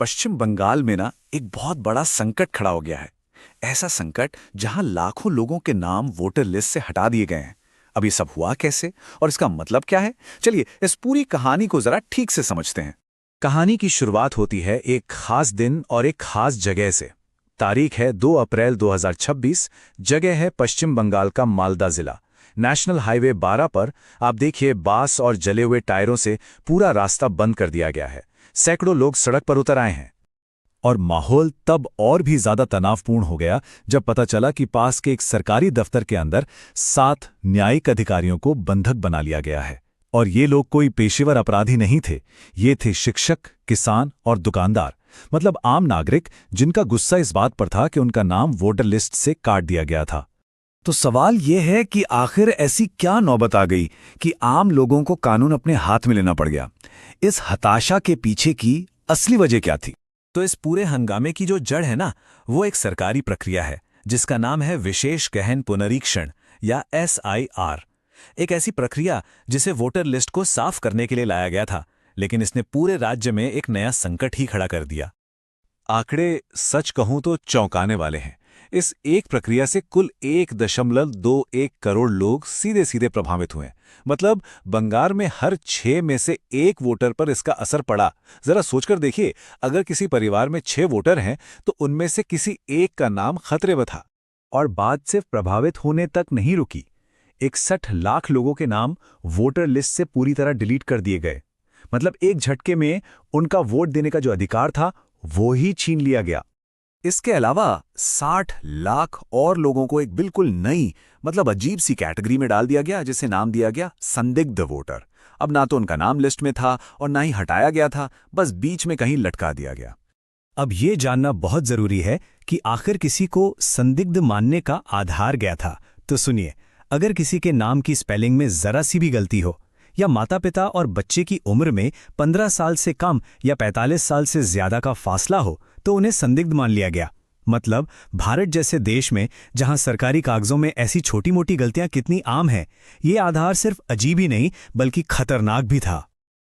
पश्चिम बंगाल में ना एक बहुत बड़ा संकट खड़ा हो गया है। ऐसा संकट जहां लाखों लोगों के नाम वोटर लिस्ट से हटा दिए गए हैं। अब ये सब हुआ कैसे और इसका मतलब क्या है? चलिए इस पूरी कहानी को जरा ठीक से समझते हैं। कहानी की शुरुआत होती है एक खास दिन और एक खास जगह से। तारीख है 2 अप्रैल 2026। जगह है पश्चिम बंगाल का मालदा जिला। नेशनल हाईवे 12 पर आप देखिए बास और जले हुए टायरों से पूरा रास्ता बंद कर दिया गया है। सैकड़ों लोग सड़क पर उतर आए हैं। और माहौल तब और भी ज्यादा तनावपूर्ण हो गया जब पता चला कि पास के एक सरकारी दफ्तर के अंदर 7 न्यायिक अधिकारियों को बंधक बना लिया गया है। और ये लोग कोई पेशेवर अपराधी नहीं थे। ये थे शिक्षक, किसान और दुकानदार, मतलब आम नागरिक जिनका गुस्सा इस बात पर था कि उनका नाम वोटर लिस्ट से काट दिया गया था। तो सवाल यह है कि आखिर ऐसी क्या नौबत आ गई कि आम लोगों को कानून अपने हाथ में लेना पड़ गया? इस हताशा के पीछे की असली वजह क्या थी? तो इस पूरे हंगामे की जो जड़ है ना, वो एक सरकारी प्रक्रिया है जिसका नाम है विशेष गहन पुनरीक्षण या SIR। एक ऐसी प्रक्रिया जिसे वोटर लिस्ट को साफ करने के लिए लाया गया था, लेकिन इसने पूरे राज्य में एक नया संकट ही खड़ा कर दिया। आंकड़े सच कहूं तो चौंकाने वाले हैं। इस एक प्रक्रिया से कुल 1.21 करोड़ लोग सीधे सीधे प्रभावित हुए। मतलब बंगाल में हर 6 में से 1 वोटर पर इसका असर पड़ा। जरा सोचकर देखिए, अगर किसी परिवार में 6 वोटर हैं तो उनमें से किसी एक का नाम खतरे में था। और बात सिर्फ प्रभावित होने तक नहीं रुकी। 61 लाख लोगों के नाम वोटर लिस्ट से पूरी तरह डिलीट कर दिए गए। मतलब एक झटके में उनका वोट देने का जो अधिकार था वो ही छीन लिया गया। इसके अलावा 60 लाख और लोगों को एक बिल्कुल नई, मतलब अजीब सी कैटेगरी में डाल दिया गया जिसे नाम दिया गया संदिग्ध वोटर। अब ना तो उनका नाम लिस्ट में था और ना ही हटाया गया था, बस बीच में कहीं लटका दिया गया। अब ये जानना बहुत जरूरी है कि आखिर किसी को संदिग्ध मानने का आधार क्या था। तो सुनिए, अगर किसी के नाम की स्पेलिंग में जरा सी भी गलती हो, या माता पिता और बच्चे की उम्र में 15 साल से कम या 45 साल से ज्यादा का फासला हो, तो उन्हें संदिग्ध मान लिया गया। मतलब भारत जैसे देश में जहां सरकारी कागजों में ऐसी छोटी मोटी गलतियां कितनी आम हैं, ये आधार सिर्फ अजीब ही नहीं बल्कि खतरनाक भी था।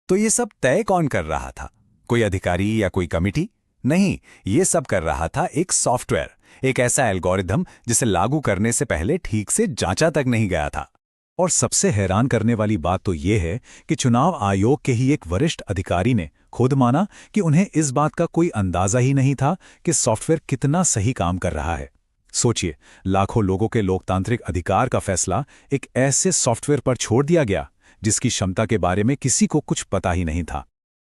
तो ये सब तय कौन कर रहा था? कोई अधिकारी या कोई कमिटी? नहीं, ये सब कर रहा था एक सॉफ्टवेयर, एक ऐसा एल्गोरिथम जिसे लागू करने से पहले ठीक से जांचा तक नहीं गया था। और सबसे हैरान करने वाली बात तो ये है कि चुनाव आयोग के ही एक वरिष्ठ अधिकारी ने खुद माना कि उन्हें इस बात का कोई अंदाजा ही नहीं था कि सॉफ्टवेयर कितना सही काम कर रहा है। सोचिए, लाखों लोगों के लोकतांत्रिक अधिकार का फैसला एक ऐसे सॉफ्टवेयर पर छोड़ दिया गया जिसकी क्षमता के बारे में किसी को कुछ पता ही नहीं था।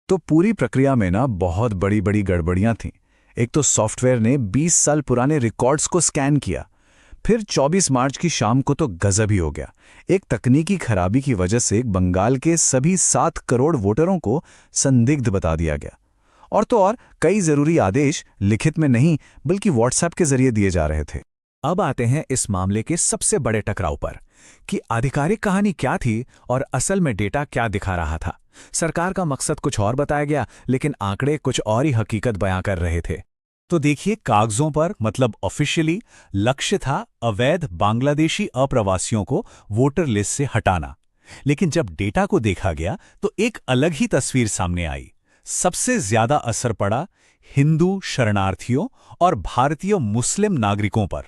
तो पूरी प्रक्रिया में ना बहुत बड़ी बड़ी गड़बड़ियां थीं। एक तो सॉफ्टवेयर ने 20 साल पुराने रिकॉर्ड्स को स्कैन किया। फिर 24 मार्च की शाम को तो गजब ही हो गया। एक तकनीकी खराबी की वजह से बंगाल के सभी 7 करोड़ वोटरों को संदिग्ध बता दिया गया। और तो और कई जरूरी आदेश लिखित में नहीं बल्कि व्हाट्सएप के जरिए दिए जा रहे थे। अब आते हैं इस मामले के सबसे बड़े टकराव पर कि आधिकारिक कहानी क्या थी और असल में डेटा क्या दिखा रहा था। सरकार का मकसद कुछ और बताया गया, लेकिन आंकड़े कुछ और ही हकीकत बयां कर रहे थे। तो देखिए, कागजों पर मतलब ऑफिशियली लक्ष्य था अवैध बांग्लादेशी अप्रवासियों को वोटर लिस्ट से हटाना। लेकिन जब डेटा को देखा गया तो एक अलग ही तस्वीर सामने आई। सबसे ज्यादा असर पड़ा हिंदू शरणार्थियों और भारतीय मुस्लिम नागरिकों पर।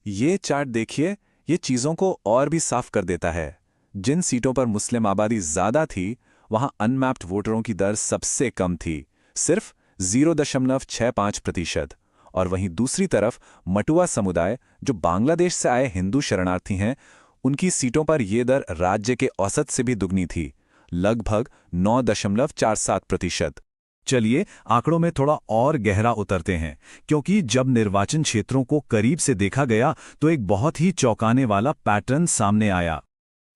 ये चार्ट देखिए, ये चीजों को और भी साफ कर देता है। जिन सीटों पर मुस्लिम आबादी ज्यादा थी, वहां अनमैप्ड वोटरों की दर सबसे कम थी, सिर्फ 0.65%। और वहीं दूसरी तरफ मटुआ समुदाय, जो बांग्लादेश से आए हिंदू शरणार्थी हैं, उनकी सीटों पर यह दर राज्य के औसत से भी दुगनी थी, लगभग 9.47%। चलिए आंकड़ों में थोड़ा और गहरा उतरते हैं, क्योंकि जब निर्वाचन क्षेत्रों को करीब से देखा गया तो एक बहुत ही चौंकाने वाला पैटर्न सामने आया।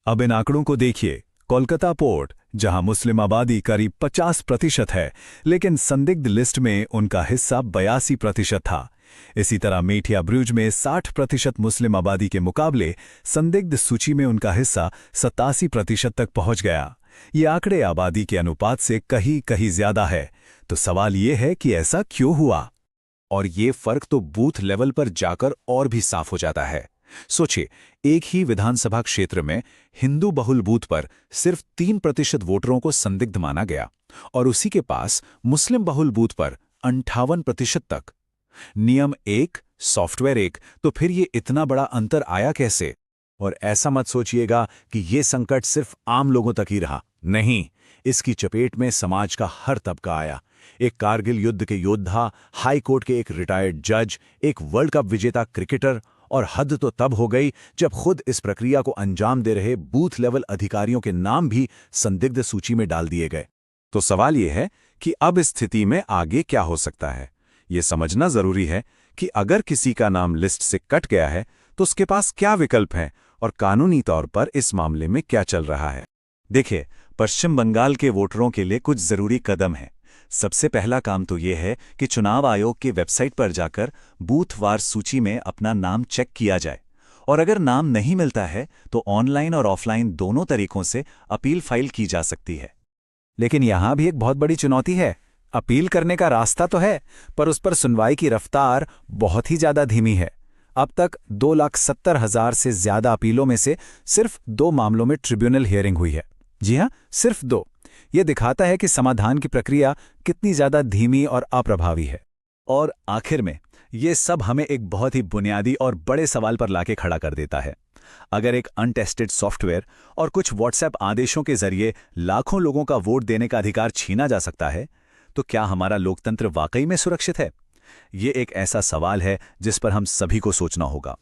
अब इन आंकड़ों को देखिए। कोलकाता पोर्ट, जहां मुस्लिम आबादी करीब 50% है, लेकिन संदिग्ध लिस्ट में उनका हिस्सा 82% था। इसी तरह मेठिया ब्रुज में 60% मुस्लिम आबादी के मुकाबले संदिग्ध सूची में उनका हिस्सा 87% तक पहुंच गया। ये आंकड़े आबादी के अनुपात से कहीं कहीं ज्यादा है। तो सवाल ये है कि ऐसा क्यों हुआ? और ये फर्क तो बूथ लेवल पर जाकर और भी साफ हो जाता है। सोचिए, एक ही विधानसभा क्षेत्र में हिंदू बहुल बूथ पर सिर्फ 3% वोटरों को संदिग्ध माना गया और उसी के पास मुस्लिम बहुल बूथ पर 58% तक। नियम 1, सॉफ्टवेयर 1, तो फिर ये इतना बड़ा अंतर आया कैसे? और ऐसा मत सोचिएगा कि ये संकट सिर्फ आम लोगों तक ही रहा। नहीं, इसकी चपेट में समाज का हर तबका आया। एक कारगिल युद्ध के योद्धा, हाई कोर्ट के एक रिटायर्ड जज, एक वर्ल्ड कप विजेता क्रिकेटर, और हद तो तब हो गई जब खुद इस प्रक्रिया को अंजाम दे रहे बूथ लेवल अधिकारियों के नाम भी संदिग्ध सूची में डाल दिए गए। तो सवाल यह है कि अब इस स्थिति में आगे क्या हो सकता है? ये समझना जरूरी है कि अगर किसी का नाम लिस्ट से कट गया है तो उसके पास क्या विकल्प हैं और कानूनी तौर पर इस मामले में क्या चल रहा है। देखिए, पश्चिम बंगाल के वोटरों के लिए कुछ जरूरी कदम हैं। सबसे पहला काम तो यह है कि चुनाव आयोग की वेबसाइट पर जाकर बूथवार सूची में अपना नाम चेक किया जाए, और अगर नाम नहीं मिलता है तो ऑनलाइन और ऑफलाइन दोनों तरीकों से अपील फाइल की जा सकती है। लेकिन यहां भी एक बहुत बड़ी चुनौती है। अपील करने का रास्ता तो है, पर उस पर सुनवाई की रफ्तार बहुत ही ज्यादा धीमी है। अब तक 2,70,000 से ज्यादा अपीलों में से सिर्फ 2 मामलों में ट्रिब्यूनल हियरिंग हुई है। जी हां, सिर्फ 2। यह दिखाता है कि समाधान की प्रक्रिया कितनी ज्यादा धीमी और अप्रभावी है। और आखिर में ये सब हमें एक बहुत ही बुनियादी और बड़े सवाल पर लाके खड़ा कर देता है। अगर एक अनटेस्टेड सॉफ्टवेयर और कुछ व्हाट्सएप आदेशों के जरिए लाखों लोगों का वोट देने का अधिकार छीना जा सकता है, तो क्या हमारा लोकतंत्र वाकई में सुरक्षित है? ये एक ऐसा सवाल है जिस पर हम सभी को सोचना होगा।